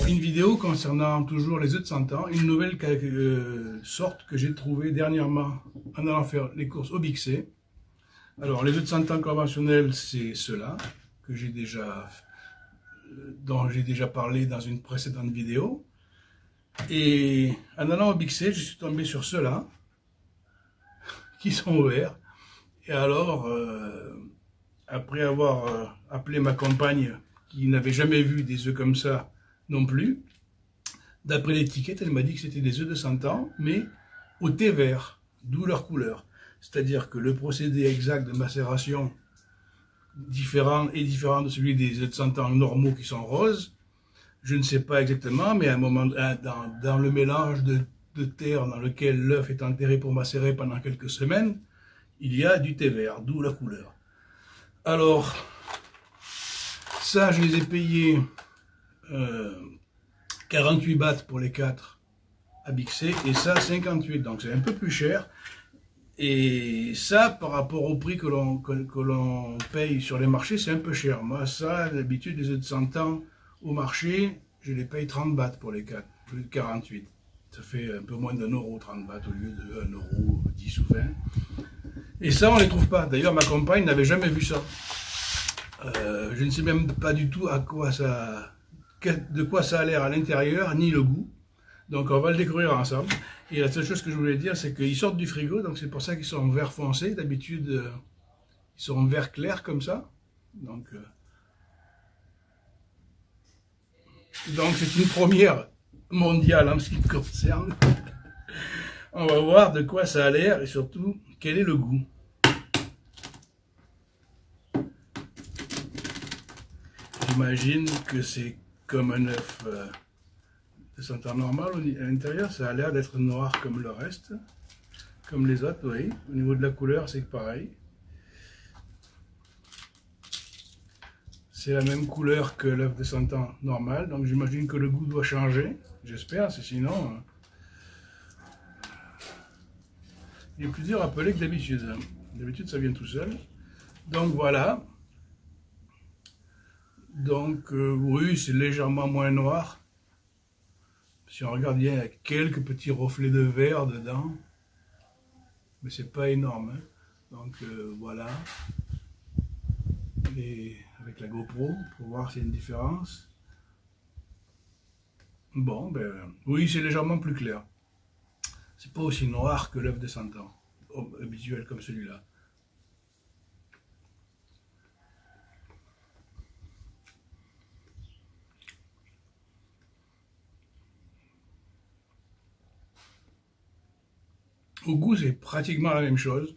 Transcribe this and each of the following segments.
Une vidéo concernant toujours les œufs de 100 ans, une nouvelle sorte que j'ai trouvée dernièrement en allant faire les courses au Bixé. Alors les œufs de 100 ans conventionnels, c'est ceux-là que j'ai déjà, dont j'ai déjà parlé dans une précédente vidéo. Et en allant au Bixé, je suis tombé sur ceux-là qui sont ouverts. Et alors, après avoir appelé ma compagne qui n'avait jamais vu des œufs comme ça non plus, d'après l'étiquette, elle m'a dit que c'était des œufs de 100 ans, mais au thé vert, d'où leur couleur. C'est-à-dire que le procédé exact de macération est différent de celui des œufs de 100 ans normaux qui sont roses. Je ne sais pas exactement, mais à un moment, dans le mélange de terre dans lequel l'œuf est enterré pour macérer pendant quelques semaines, il y a du thé vert, d'où la couleur. Alors, ça, je les ai payés 48 bahts pour les 4 à Bixé, et ça 58, donc c'est un peu plus cher. Et ça, par rapport au prix que l'on paye sur les marchés, c'est un peu cher. Moi, ça, d'habitude, les œufs de 100 ans au marché, je les paye 30 bahts pour les 4, au lieu de 48. Ça fait un peu moins d'1 euro, 30 bahts, au lieu de 1 euro, 10 ou 20. Et ça, on ne les trouve pas. D'ailleurs, ma compagne n'avait jamais vu ça. Je ne sais même pas du tout de quoi ça a l'air à l'intérieur, ni le goût. Donc, on va le découvrir ensemble. Et la seule chose que je voulais dire, c'est qu'ils sortent du frigo, donc c'est pour ça qu'ils sont en vert foncé. D'habitude, ils sont en vert clair comme ça. Donc c'est une première mondiale en ce qui me concerne. On va voir de quoi ça a l'air et surtout, quel est le goût. J'imagine que c'est comme un œuf de 100 ans normal à l'intérieur. Ça a l'air d'être noir comme le reste, comme les autres, oui. Au niveau de la couleur, c'est pareil. C'est la même couleur que l'œuf de 100 ans normal, donc j'imagine que le goût doit changer. J'espère, sinon il est plus dur à peler que d'habitude. D'habitude, ça vient tout seul. Donc voilà. Donc oui, c'est légèrement moins noir. Si on regarde bien, il y a quelques petits reflets de vert dedans. Mais c'est pas énorme. Hein. Donc voilà. Et avec la GoPro, pour voir s'il y a une différence. Bon, ben oui, c'est légèrement plus clair. C'est pas aussi noir que l'œuf de 100 ans, habituel comme celui-là. Au goût, c'est pratiquement la même chose.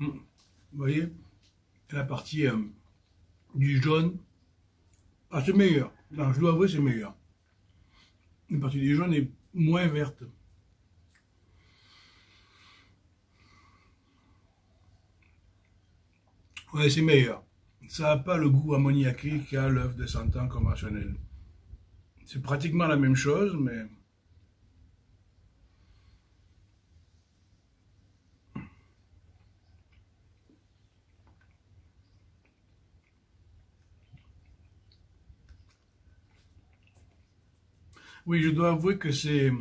Vous voyez, la partie du jaune, ah, c'est meilleur. Non, je dois avouer, c'est meilleur. La partie du jaune est moins verte. Ouais, c'est meilleur. Ça n'a pas le goût ammoniaqué qu'a l'œuf de 100 ans conventionnel. C'est pratiquement la même chose, mais... Oui, je dois avouer que c'est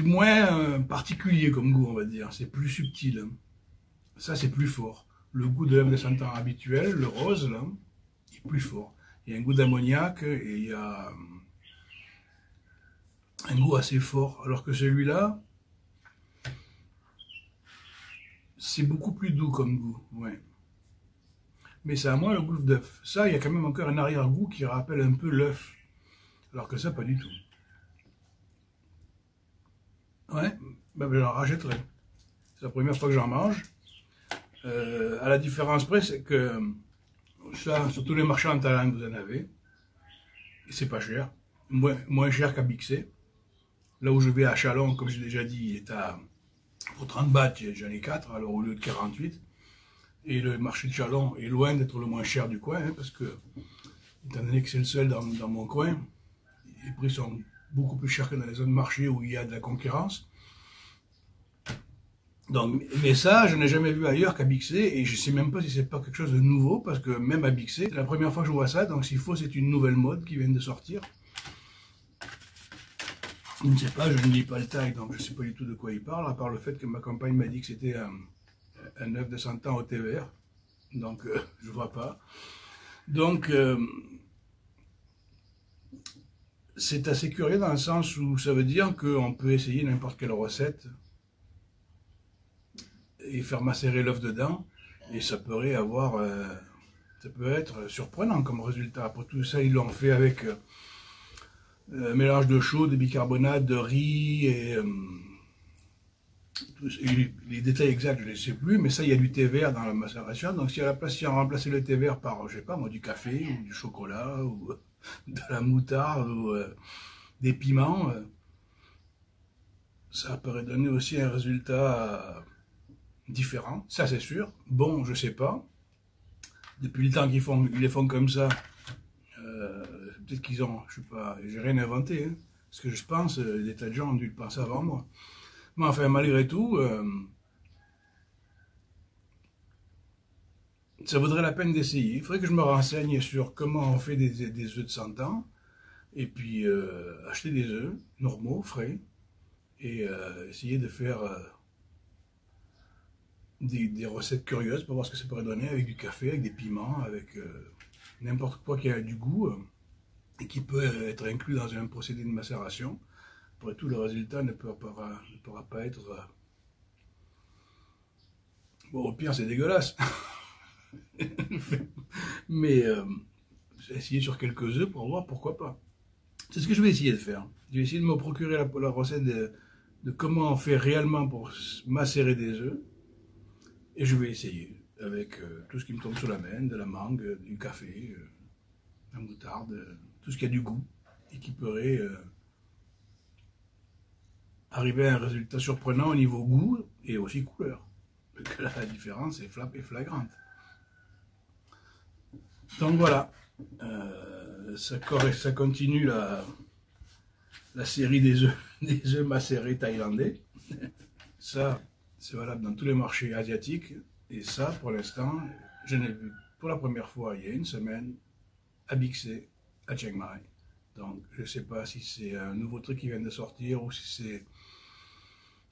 moins particulier comme goût, on va dire. C'est plus subtil. Ça, c'est plus fort. Le goût de l'œuf de 100 ans habituel, le rose, là, est plus fort. Il y a un goût d'ammoniac et il y a un goût assez fort. Alors que celui-là, c'est beaucoup plus doux comme goût. Ouais. Mais ça a moins le goût d'œuf. Ça, il y a quand même encore un arrière-goût qui rappelle un peu l'œuf. Alors que ça, pas du tout. Ouais, ben, j'en rachèterai. C'est la première fois que j'en mange. À la différence près, c'est que ça, sur tous les marchands en Thaïlande, vous en avez. Et c'est pas cher. Moins cher qu'à Bixé. Là où je vais à Chalon, comme j'ai déjà dit, il est pour 30 bahts, j'en ai 4, alors au lieu de 48. Et le marché de Chalon est loin d'être le moins cher du coin, hein, parce que, étant donné que c'est le seul dans mon coin, les prix sont beaucoup plus chers que dans les zones marché où il y a de la concurrence. Donc, mais ça, je n'ai jamais vu ailleurs qu'à Bixé, et je sais même pas si c'est pas quelque chose de nouveau, parce que même à Bixé, c'est la première fois que je vois ça, donc s'il faut, c'est une nouvelle mode qui vient de sortir. Je ne sais pas, je ne lis pas le tag, donc je ne sais pas du tout de quoi il parle, à part le fait que ma compagne m'a dit que c'était un œuf de 100 ans au thé vert, donc je vois pas. Donc, c'est assez curieux dans le sens où ça veut dire qu'on peut essayer n'importe quelle recette et faire macérer l'œuf dedans, et ça pourrait avoir, ça peut être surprenant comme résultat. Après tout ça, ils l'ont fait avec mélange de chaud, de bicarbonate, de riz, et les détails exacts, je ne les sais plus, mais ça, il y a du thé vert dans la macération, donc si à la place, si on remplaçait le thé vert par, je sais pas moi, du café, ou du chocolat, ou de la moutarde, ou des piments, ça pourrait donner aussi un résultat différent, ça c'est sûr. Bon, je sais pas. Depuis le temps ils les font comme ça, peut-être qu'ils ont, je sais pas, j'ai rien inventé, hein. Ce que je pense, des tas de gens ont dû le penser avant moi. Mais enfin, malgré tout, ça vaudrait la peine d'essayer. Il faudrait que je me renseigne sur comment on fait des œufs de 100 ans, et puis acheter des œufs normaux, frais, et essayer de faire des recettes curieuses pour voir ce que ça pourrait donner avec du café, avec des piments, avec n'importe quoi qui a du goût et qui peut être inclus dans un procédé de macération. Après tout, le résultat ne pourra pas être... Bon, au pire, c'est dégueulasse. Mais essayer sur quelques œufs pour voir pourquoi pas. C'est ce que je vais essayer de faire. Je vais essayer de me procurer la recette de comment on fait réellement pour macérer des œufs. Et je vais essayer avec tout ce qui me tombe sous la main, de la mangue, du café, la moutarde, tout ce qui a du goût et qui pourrait arriver à un résultat surprenant au niveau goût et aussi couleur. Parce que là, la différence est flagrante. Donc voilà, ça continue la série des œufs macérés thaïlandais. Ça, c'est valable dans tous les marchés asiatiques. Et ça, pour l'instant, je l'ai vu pour la première fois il y a une semaine à Bixé, à Chiang Mai. Donc, je ne sais pas si c'est un nouveau truc qui vient de sortir ou si c'est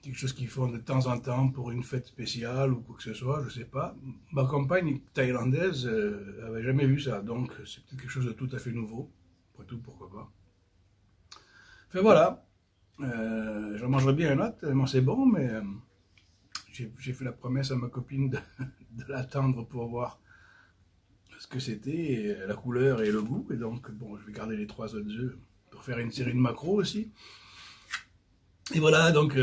quelque chose qu'ils font de temps en temps pour une fête spéciale ou quoi que ce soit, je ne sais pas. Ma compagne thaïlandaise n'avait jamais vu ça, donc c'est peut-être quelque chose de tout à fait nouveau. Après tout, pourquoi pas. Enfin voilà, j'en mangerai bien un autre, tellement c'est bon, mais j'ai fait la promesse à ma copine de l'attendre pour voir ce que c'était, la couleur et le goût, et donc bon, je vais garder les 3 autres œufs pour faire une série de macros aussi. Et voilà, donc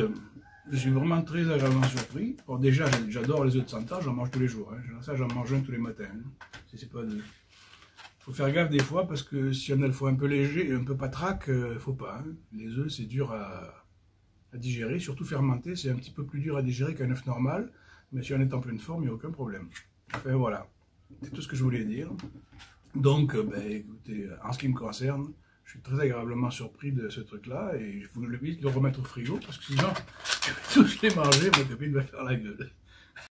je suis vraiment très agréablement surpris. Bon, déjà, j'adore les œufs de 100 ans, j'en mange tous les jours. Hein. Ça, j'en mange un tous les matins. Hein. Faut faire gaffe des fois, parce que si on a le foie un peu léger, un peu patraque, faut pas. Hein. Les œufs, c'est dur à digérer, surtout fermenté, c'est un petit peu plus dur à digérer qu'un œuf normal. Mais si on est en pleine forme, il n'y a aucun problème. Enfin voilà, c'est tout ce que je voulais dire. Donc, écoutez, en ce qui me concerne, je suis très agréablement surpris de ce truc-là et je voulais vite le remettre au frigo parce que sinon, je vais tous les manger, ma copine va faire la gueule.